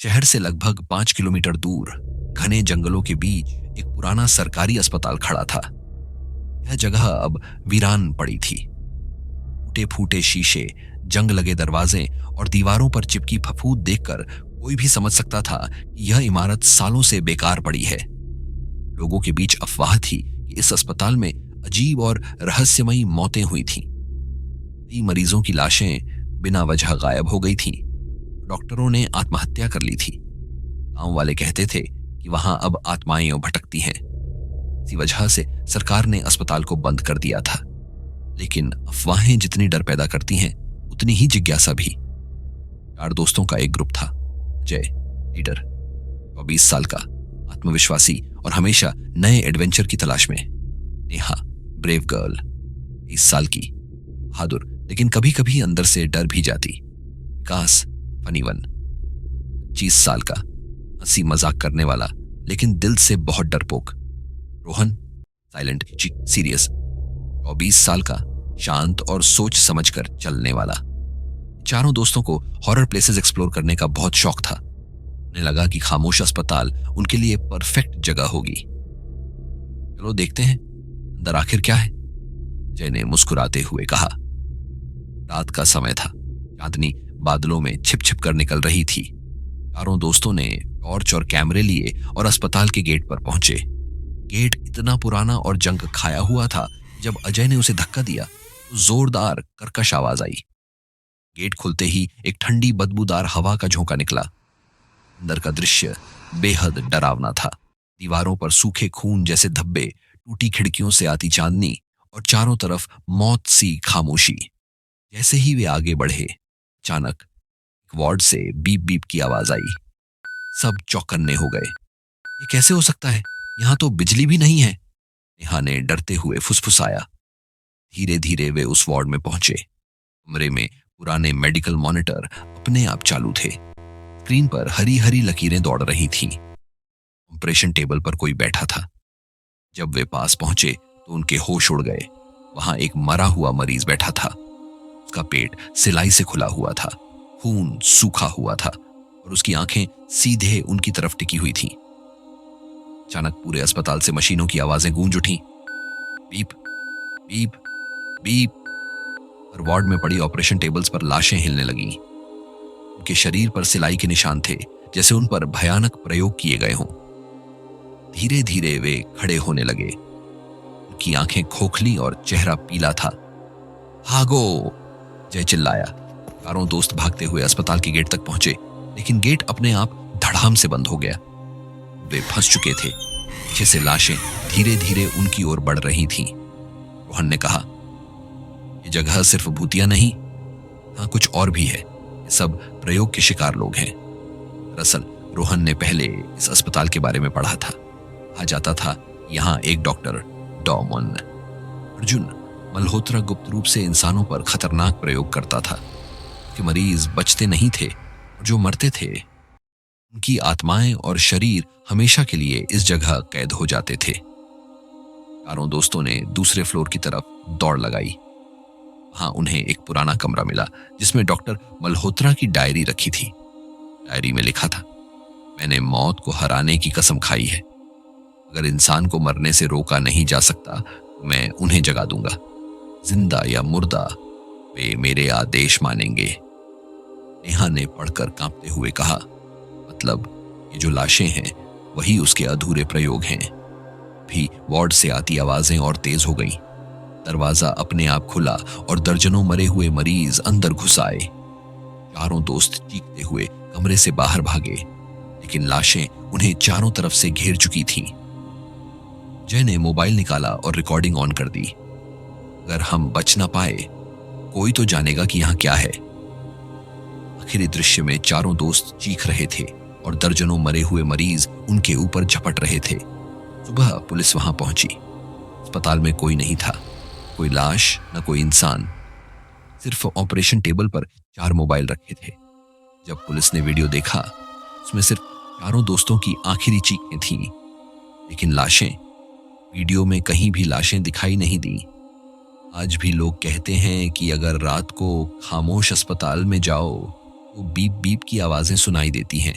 शहर से लगभग 5 किलोमीटर दूर घने जंगलों के बीच एक पुराना सरकारी अस्पताल खड़ा था। यह जगह अब वीरान पड़ी थी। टूटे फूटे शीशे, जंग लगे दरवाजे और दीवारों पर चिपकी फफूंद देखकर कोई भी समझ सकता था कि यह इमारत सालों से बेकार पड़ी है। लोगों के बीच अफवाह थी कि इस अस्पताल में अजीब और रहस्यमयी मौतें हुई थीं। कई मरीजों की लाशें बिना वजह गायब हो गई थीं। डॉक्टरों ने आत्महत्या कर ली थी। गांव वाले कहते थे कि वहां अब आत्माएं भटकती हैं। इसी वजह से सरकार ने अस्पताल को बंद कर दिया था। लेकिन अफवाहें जितनी डर पैदा करती हैं, उतनी ही जिज्ञासा भी। 4 दोस्तों का एक ग्रुप था। अजय, लीडर, 24 साल का, आत्मविश्वासी और हमेशा नए एडवेंचर की तलाश में। नेहा, ब्रेव गर्ल, 20 साल की, बहादुर लेकिन कभी कभी अंदर से डर भी जाती। विकास, फनी वन, 25 साल का, हंसी मजाक करने वाला लेकिन दिल से बहुत डरपोक। रोहन, साइलेंट, सीरियस, 24 साल का, शांत और सोच समझकर चलने वाला। 4 दोस्तों को हॉरर प्लेसेस एक्सप्लोर करने का बहुत शौक था। उन्हें लगा कि खामोश अस्पताल उनके लिए परफेक्ट जगह होगी। चलो देखते हैं अंदर आखिर क्या है, जय ने मुस्कुराते हुए कहा। रात का समय था। चांदनी बादलों में छिप छिप कर निकल रही थी। 4 दोस्तों ने टॉर्च और कैमरे लिए और अस्पताल के गेट पर पहुंचे। गेट इतना पुराना और जंग खाया हुआ था, जब अजय ने उसे धक्का दिया तो जोरदार कर्कश आवाज आई। गेट खुलते ही एक ठंडी बदबूदार हवा का झोंका निकला। अंदर का दृश्य बेहद डरावना था। दीवारों पर सूखे खून जैसे धब्बे, टूटी खिड़कियों से आती चांदनी और चारों तरफ मौत सी खामोशी। जैसे ही वे आगे बढ़े, अचानक एक वार्ड से बीप बीप की आवाज आई। सब चौकन्ने हो गए। ये कैसे हो सकता है? यहां तो बिजली भी नहीं है, नेहा ने डरते हुए फुसफुसाया। धीरे धीरे वे उस वार्ड में पहुंचे। कमरे में पुराने मेडिकल मॉनिटर अपने आप चालू थे। स्क्रीन पर हरी हरी लकीरें दौड़ रही थीं। ऑपरेशन टेबल पर कोई बैठा था। जब वे पास पहुंचे तो उनके होश उड़ गए। वहां एक मरा हुआ मरीज बैठा था। उसका पेट सिलाई से खुला हुआ था, खून सूखा हुआ था और उसकी आंखें सीधे उनकी तरफ टिकी हुई थीं। अचानक पूरे अस्पताल से मशीनों की आवाजें गूंज उठीं। Beep beep beep. और वार्ड में पड़ी ऑपरेशन टेबल्स पर लाशें हिलने लगीं। उनके शरीर पर सिलाई के निशान थे, जैसे उन पर भयानक प्रयोग किए गए हों। धीरे धीरे वे खड़े होने लगे। उनकी आंखें खोखली और चेहरा पीला था। भागो! जय चिल्लाया। 4 दोस्त भागते हुए अस्पताल के गेट तक पहुंचे, लेकिन गेट अपने आप धड़ाम से बंद हो गया। वे फंस चुके थे। पीछे से लाशें धीरे धीरे उनकी ओर बढ़ रही थीं। रोहन ने कहा, ये जगह सिर्फ भूतिया नहीं, हाँ कुछ और भी है। ये सब प्रयोग के शिकार लोग हैं। दरअसल रोहन ने पहले इस अस्पताल के बारे में पढ़ा था। कहा जाता था यहाँ एक डॉक्टर डॉमन अर्जुन मल्होत्रा गुप्त रूप से इंसानों पर खतरनाक प्रयोग करता था कि मरीज बचते नहीं थे और जो मरते थे उनकी आत्माएं और शरीर हमेशा के लिए इस जगह कैद हो जाते थे। 4 दोस्तों ने दूसरे फ्लोर की तरफ दौड़ लगाई। वहां उन्हें एक पुराना कमरा मिला जिसमें डॉक्टर मल्होत्रा की डायरी रखी थी। डायरी में लिखा था, मैंने मौत को हराने की कसम खाई है। अगर इंसान को मरने से रोका नहीं जा सकता तो मैं उन्हें जगा दूंगा। जिंदा या मुर्दा, वे मेरे आदेश मानेंगे। नेहा ने पढ़कर कांपते हुए कहा, मतलब ये जो लाशें हैं वही उसके अधूरे प्रयोग हैं। भी वार्ड से आती आवाजें और तेज हो गई। दरवाजा अपने आप खुला और दर्जनों मरे हुए मरीज अंदर घुस आए। 4 दोस्त चीखते हुए कमरे से बाहर भागे, लेकिन लाशें उन्हें चारों तरफ से घेर चुकी थीं। जय ने मोबाइल निकाला और रिकॉर्डिंग ऑन कर दी। अगर हम बच ना पाए, कोई तो जानेगा कि यहां क्या है। आखिरी दृश्य में 4 दोस्त चीख रहे थे और दर्जनों मरे हुए मरीज उनके ऊपर झपट रहे थे। सुबह पुलिस वहां पहुंची। अस्पताल में कोई नहीं था, कोई लाश न कोई इंसान। सिर्फ ऑपरेशन टेबल पर 4 मोबाइल रखे थे। जब पुलिस ने वीडियो देखा, उसमें सिर्फ 4 दोस्तों की आखिरी चीखें थीं, लेकिन लाशें, वीडियो में कहीं भी लाशें दिखाई नहीं दी। आज भी लोग कहते हैं कि अगर रात को खामोश अस्पताल में जाओ तो बीप बीप की आवाजें सुनाई देती हैं।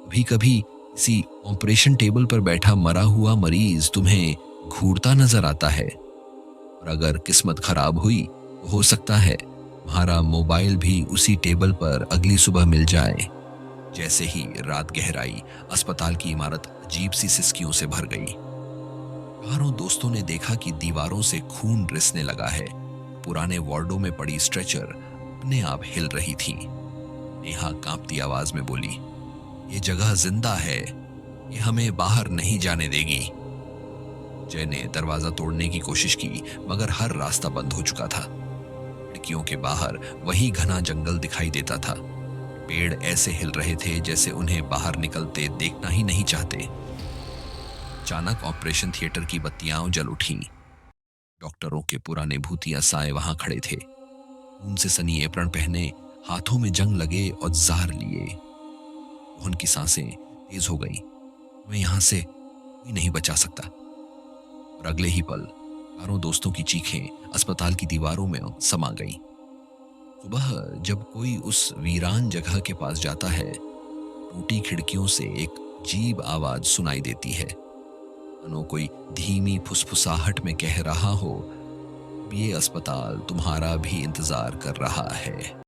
कभी कभी किसी ऑपरेशन टेबल पर बैठा मरा हुआ मरीज तुम्हें घूरता नजर आता है। और अगर किस्मत खराब हुई तो हो सकता है तुम्हारा मोबाइल भी उसी टेबल पर अगली सुबह मिल जाए। जैसे ही रात गहराई, अस्पताल की इमारत अजीब सी सिसकियों से भर गई। चारों दोस्तों ने देखा कि दीवारों से खून रिसने लगा है। पुराने वार्डों में पड़ी स्ट्रेचर अपने आप हिल रही थी। नेहा कांपती आवाज में बोली, ये जगह जिंदा है, ये हमें बाहर नहीं जाने देगी। जय ने दरवाजा तोड़ने की कोशिश की, मगर हर रास्ता बंद हो चुका था। खिड़कियों के बाहर वही घना जंगल दिखाई देता था। पेड़ ऐसे हिल रहे थे जैसे उन्हें बाहर निकलते देखना ही नहीं चाहते। अचानक ऑपरेशन थिएटर की बत्तियां जल उठीं। डॉक्टरों के पुराने भूतिया साए वहां खड़े थे, खून से सनी एप्रन पहने, हाथों में जंग लगे औजार लिए। रोहन की सांसें तेज हो गई। मैं यहां से कोई नहीं बचा सकता। और अगले ही पल चारों दोस्तों की चीखें अस्पताल की दीवारों में समा गईं। सुबह जब कोई उस वीरान जगह के पास जाता है, टूटी खिड़कियों से एक अजीब आवाज सुनाई देती है, मानो कोई धीमी फुसफुसाहट में कह रहा हो, ये अस्पताल तुम्हारा भी इंतजार कर रहा है।